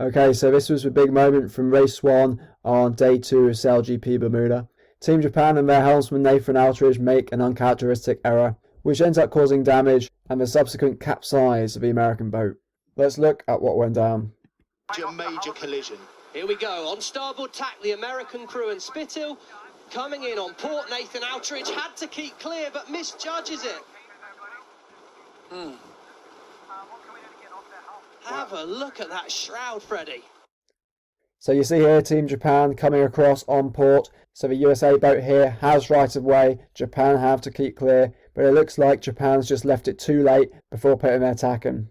Okay, so this was a big moment from race 1 on day 2 of SailGP Bermuda. Team Japan and their helmsman Nathan Outeridge make an uncharacteristic error, which ends up causing damage and the subsequent capsize of the American boat. Let's look at what went down. Major collision. Here we go, on starboard tack, the American crew and Spithill coming in on port. Nathan Outeridge had to keep clear but misjudges it. Have a look at that shroud, Freddie. So you see here Team Japan coming across on port. So the USA boat here has right of way. Japan have to keep clear, but it looks like Japan's just left it too late before putting their tack in.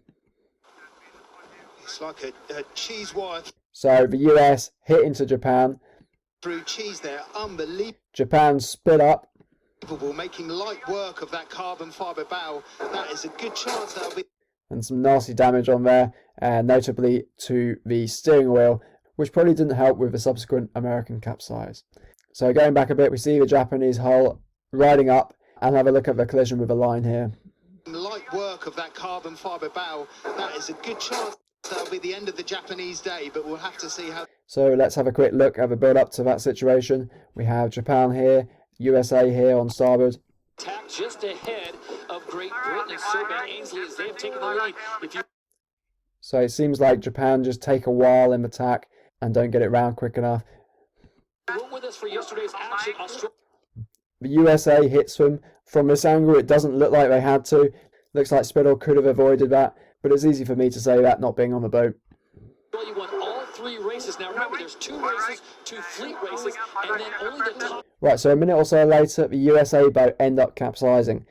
It's like a cheese wire. So the US hit into Japan. Through cheese there, unbelievable. Japan split up. Making light work of that carbon fibre bow. That is a good chance that'll be. And some nasty damage on there, notably to the steering wheel, which probably didn't help with the subsequent American capsize. So going back a bit, we see the Japanese hull riding up, and have a look at the collision with the line here. Light work of that carbon fibre bow. That is a good chance that'll be the end of the Japanese day, but we'll have to see how. So let's have a quick look at the build up to that situation. We have Japan here, USA here on starboard. Tap just ahead of Great Britain and Sir Ben Ainsley as they've taken the lead. So it seems like Japan just take a while in the tack and don't get it round quick enough. With us for yesterday's action, the USA hits them. From this angle, it doesn't look like they had to. Looks like Spithill could have avoided that, but it's easy for me to say that not being on the boat. You won all 3 races. Now remember, there's 2 races, 2 fleet races, and then only the top. Right, so a minute or so later, the USA boat end up capsizing.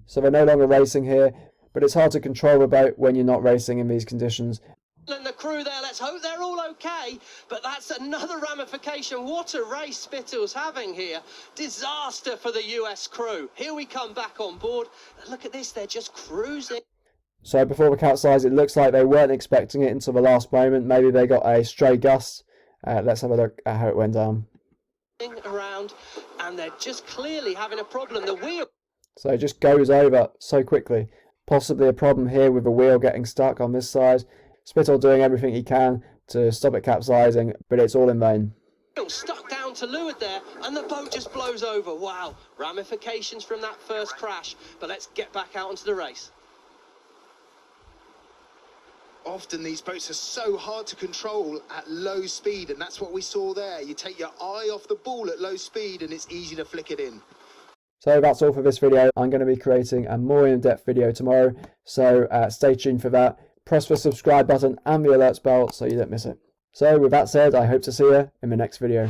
So they're no longer racing here, but it's hard to control the boat when you're not racing in these conditions. And the crew there, let's hope they're all okay, but that's another ramification. What a race Spithill's having here. Disaster for the US crew. Here we come back on board. And look at this, they're just cruising. So before the capsize, it looks like they weren't expecting it until the last moment. Maybe they got a stray gust. Let's have a look at how it went down. Around, and they're just clearly having a problem. The wheel. So it just goes over so quickly. Possibly a problem here with the wheel getting stuck on this side. Spithill doing everything he can to stop it capsizing, but it's all in vain. Stuck down to leeward there, and the boat just blows over. Wow, ramifications from that first crash. But let's get back out onto the race. Often these boats are so hard to control at low speed, and that's what we saw there. You take your eye off the ball at low speed and it's easy to flick it in. So that's all for this video. I'm going to be creating a more in-depth video tomorrow, so stay tuned for that. Press the subscribe button and the alerts bell so you don't miss it. So with that said, I hope to see you in the next video.